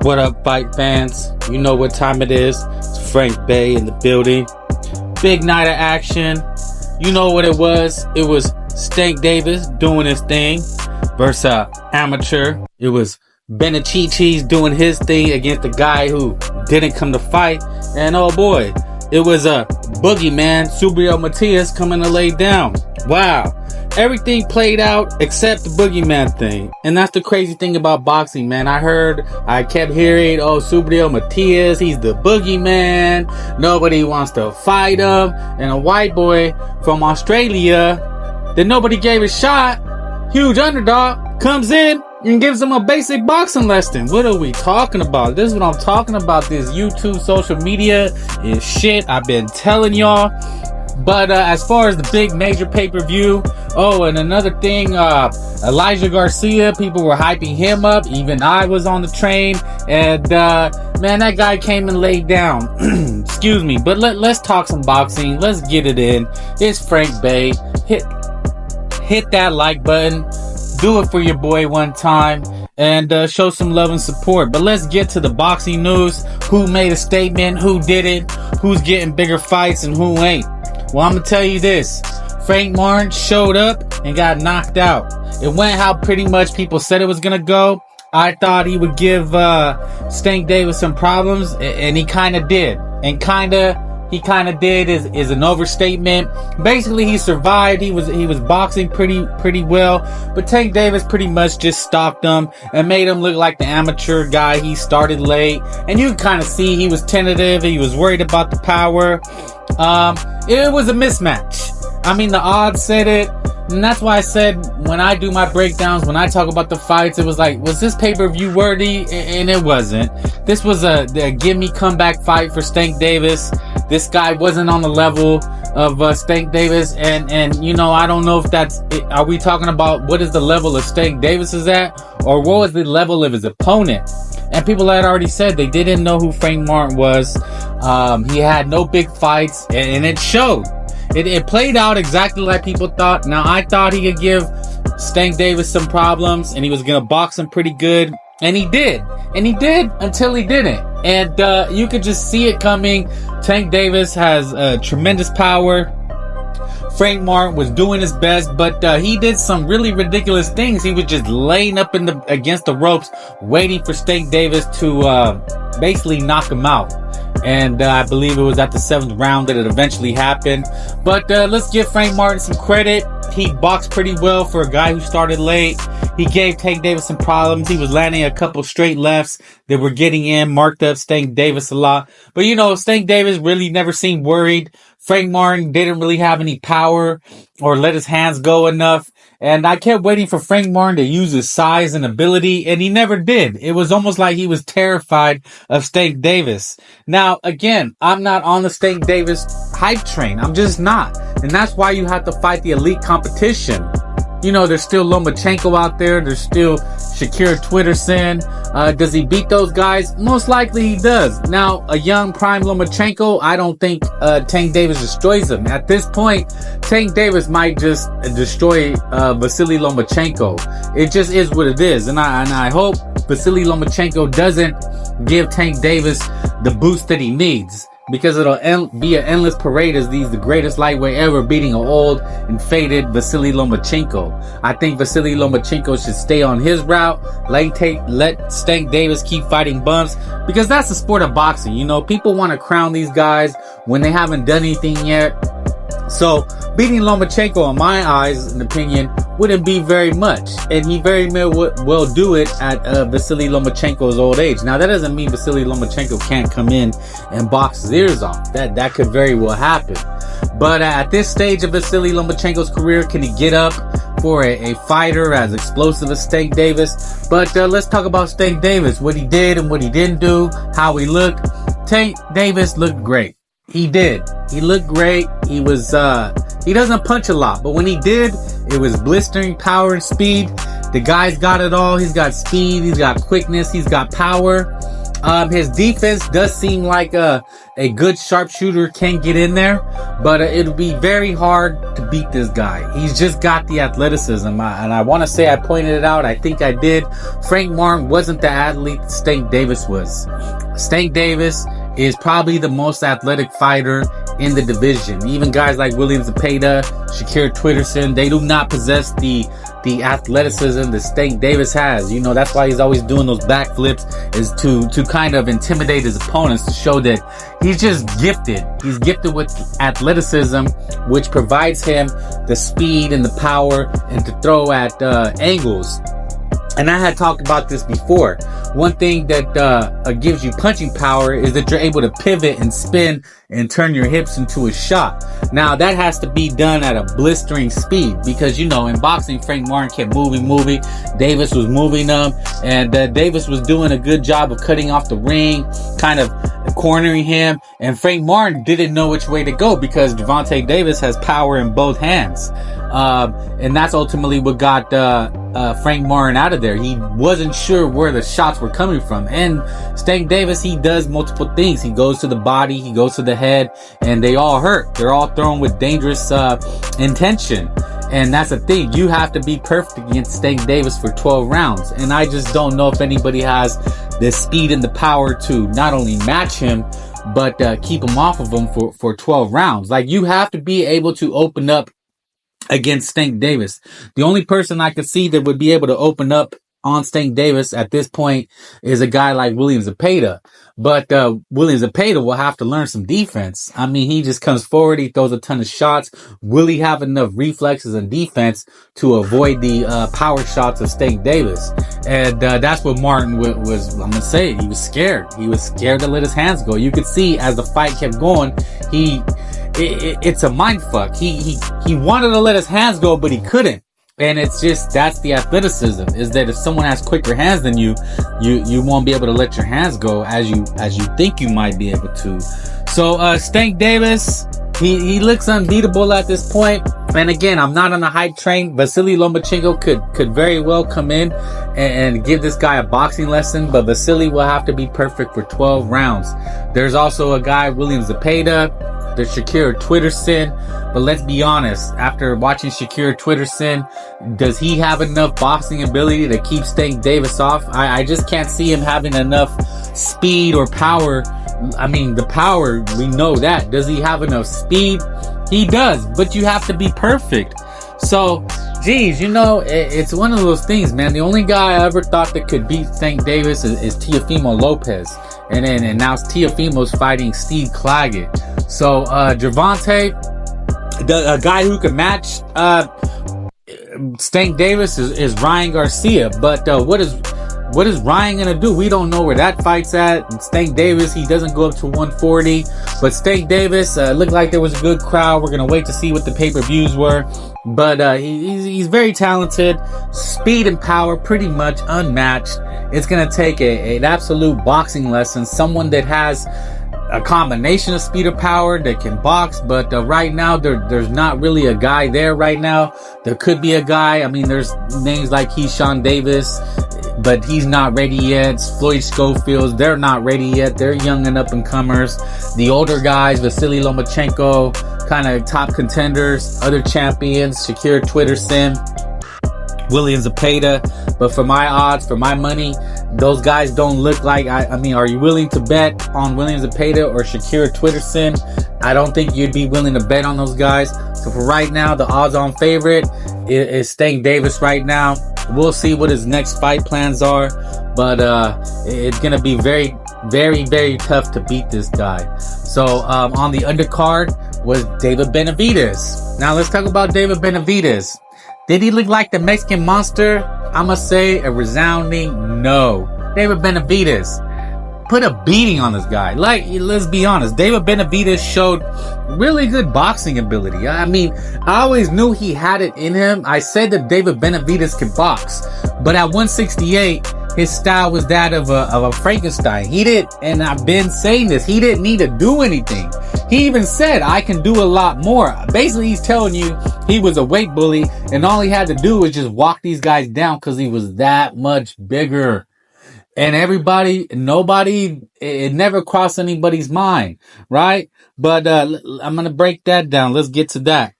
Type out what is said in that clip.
What up, fight fans? You know what time it is. It's Frank Bay in the building. Big night of action. You know what it was. It was Stank Davis doing his thing versus amateur. It was Benachichis doing his thing against the guy who didn't come to fight. And oh boy, it was a boogeyman, Subriel Matias, coming to lay down. Wow. Everything played out except the boogeyman thing. And that's the crazy thing about boxing, man. I kept hearing, oh, Subriel Matias, he's the boogeyman. Nobody wants to fight him. And a white boy from Australia that nobody gave a shot, huge underdog, comes in and gives him a basic boxing lesson. What are we talking about? This is what I'm talking about. This YouTube social media is shit. I've been telling y'all. But as far as the big major pay-per-view, oh, and another thing, Elijah Garcia, people were hyping him up. Even I was on the train. And man, that guy came and laid down. Excuse me. But let's talk some boxing. Let's get it in. It's Frank Bay. Hit that like button. Do it for your boy one time. And show some love and support. But let's get to the boxing news. Who made a statement? Who did it? Who's getting bigger fights and who ain't? Well, I'm going to tell you this. Frank Martin showed up and got knocked out. It went how pretty much people said it was going to go. I thought he would give Stank Davis some problems, and he kind of did. And he kind of did is an overstatement. Basically, he survived. He was boxing pretty well, but Tank Davis pretty much just stopped him and made him look like the amateur guy. He started late, and you can kind of see he was tentative. He was worried about the power. It was a mismatch. I mean, the odds said it. And that's why I said when I do my breakdowns, when I talk about the fights, it was like, was this pay-per-view worthy? And it wasn't. This was a gimme comeback fight for Stank Davis. This guy wasn't on the level of Stank Davis. And you know, I don't know if that's it. Are we talking about what is the level of Stank Davis is at? Or what was the level of his opponent? And people had already said they didn't know who Frank Martin was. He had no big fights, and it showed. It played out exactly like people thought. Now, I thought he could give Stank Davis some problems, and he was going to box him pretty good. And he did. And he did until he didn't. And you could just see it coming. Tank Davis has tremendous power. Frank Martin was doing his best, but he did some really ridiculous things. He was just laying up against the ropes, waiting for Stank Davis to basically knock him out. And I believe it was at the 7th round that it eventually happened. But let's give Frank Martin some credit. He boxed pretty well for a guy who started late. He gave Tank Davis some problems. He was landing a couple straight lefts that were getting in, marked up Stank Davis a lot. But you know, Stank Davis really never seemed worried. Frank Martin didn't really have any power or let his hands go enough. And I kept waiting for Frank Martin to use his size and ability, and he never did. It was almost like he was terrified of Stank Davis. Now, again, I'm not on the Stank Davis hype train. I'm just not. And that's why you have to fight the elite competition. You know, there's still Lomachenko out there. There's still Shakir Twitterson. Does he beat those guys? Most likely he does. Now, a young prime Lomachenko, I don't think Tank Davis destroys him. At this point, Tank Davis might just destroy Vasily Lomachenko. It just is what it is. And I hope Vasily Lomachenko doesn't give Tank Davis the boost that he needs. Because it'll be an endless parade as the greatest lightweight ever beating an old and faded Vasily Lomachenko. I think Vasily Lomachenko should stay on his route. Let Stank Davis keep fighting bumps. Because that's the sport of boxing. You know, people want to crown these guys when they haven't done anything yet. So, beating Lomachenko, in my eyes and opinion, wouldn't be very much. And he very well do it at Vasily Lomachenko's old age. Now, that doesn't mean Vasily Lomachenko can't come in and box his ears off. That could very well happen. But at this stage of Vasily Lomachenko's career, can he get up for a fighter as explosive as Stank Davis? But let's talk about Stank Davis. What he did and what he didn't do. How he looked. Tank Davis looked great. He did. He looked great. He doesn't punch a lot, but when he did, it was blistering power and speed. The guy's got it all. He's got speed. He's got quickness. He's got power. His defense does seem like a good sharpshooter can get in there, but it'll be very hard to beat this guy. He's just got the athleticism, and I want to say I pointed it out. I think I did. Frank Martin wasn't the athlete Stank Davis was. Stank Davis is probably the most athletic fighter in the division. Even guys like William Zepeda, Shakir Twitterson, they do not possess the athleticism that Stank Davis has. You know, that's why he's always doing those backflips, is to kind of intimidate his opponents, to show that he's just gifted. He's gifted with athleticism, which provides him the speed and the power and to throw at angles. And I had talked about this before. One thing that gives you punching power is that you're able to pivot and spin and turn your hips into a shot. Now, that has to be done at a blistering speed because, you know, in boxing, Frank Martin kept moving. Davis was moving them, and Davis was doing a good job of cutting off the ring, kind of cornering him, and Frank Martin didn't know which way to go because Gervonta Davis has power in both hands. And that's ultimately what got Frank Martin out of there. He wasn't sure where the shots were coming from. And Stank Davis, he does multiple things. He goes to the body, he goes to the head, and they all hurt. They're all thrown with dangerous intention. And that's the thing. You have to be perfect against Stank Davis for 12 rounds. And I just don't know if anybody has the speed and the power to not only match him, but keep him off of him for 12 rounds. Like, you have to be able to open up against Stank Davis. The only person I could see that would be able to open up on Stank Davis at this point is a guy like William Zepeda. But William Zepeda will have to learn some defense. I mean, he just comes forward, he throws a ton of shots. Will he have enough reflexes and defense to avoid the power shots of Stank Davis? And that's what Martin was, I'm gonna say it, he was scared. He was scared to let his hands go. You could see as the fight kept going, it's a mind fuck. He wanted to let his hands go, but he couldn't. And it's just, that's the athleticism, is that if someone has quicker hands than you won't be able to let your hands go as you think you might be able to. So, Stank Davis, he looks unbeatable at this point. And again, I'm not on the hype train. Vasily Lomachenko could very well come in and give this guy a boxing lesson, but Vasily will have to be perfect for 12 rounds. There's also a guy, William Zepeda. There's Shakir Twitterson, but let's be honest, after watching Shakir Twitterson, does he have enough boxing ability to keep Stank Davis off? I just can't see him having enough speed or power. I mean, the power, we know that. Does he have enough speed? He does, but you have to be perfect. So, geez, you know, it's one of those things, man. The only guy I ever thought that could beat Stank Davis is Teofimo Lopez. And now Teofimo's fighting Steve Claggett. So, Gervonta, a guy who can match Stank Davis is Ryan Garcia. But what is Ryan gonna do? We don't know where that fight's at. Stank Davis, he doesn't go up to 140. But Stank Davis, looked like there was a good crowd. We're gonna wait to see what the pay-per-views were. But he's very talented. Speed and power pretty much unmatched. It's gonna take an absolute boxing lesson. Someone that has a combination of speed or power that can box, but right now there's not really a guy there right now. There could be a guy. I mean, there's names like Keyshawn Davis, but he's not ready yet. Floyd Schofield, they're not ready yet. They're young and up and comers. The older guys, Vasily Lomachenko, kind of top contenders, other champions, Shakir Twitterson, William Zepeda. But for my odds, for my money, those guys don't look like, I mean, are you willing to bet on William Zepeda or Shakir Twitterson? I don't think you'd be willing to bet on those guys. So for right now, the odds-on favorite is Stank Davis right now. We'll see what his next fight plans are, but it's going to be very, very, very tough to beat this guy. So on the undercard was David Benavidez. Now let's talk about David Benavidez. Did he look like the Mexican monster? I must say a resounding no. David Benavidez put a beating on this guy. Like, let's be honest, David Benavidez showed really good boxing ability. I mean, I always knew he had it in him. I said that David Benavidez could box, but at 168, his style was that of a Frankenstein. He didn't, and I've been saying this, he didn't need to do anything. He even said, I can do a lot more. Basically, he's telling you he was a weight bully, and all he had to do was just walk these guys down because he was that much bigger. And nobody, it never crossed anybody's mind, right? But I'm gonna break that down. Let's get to that.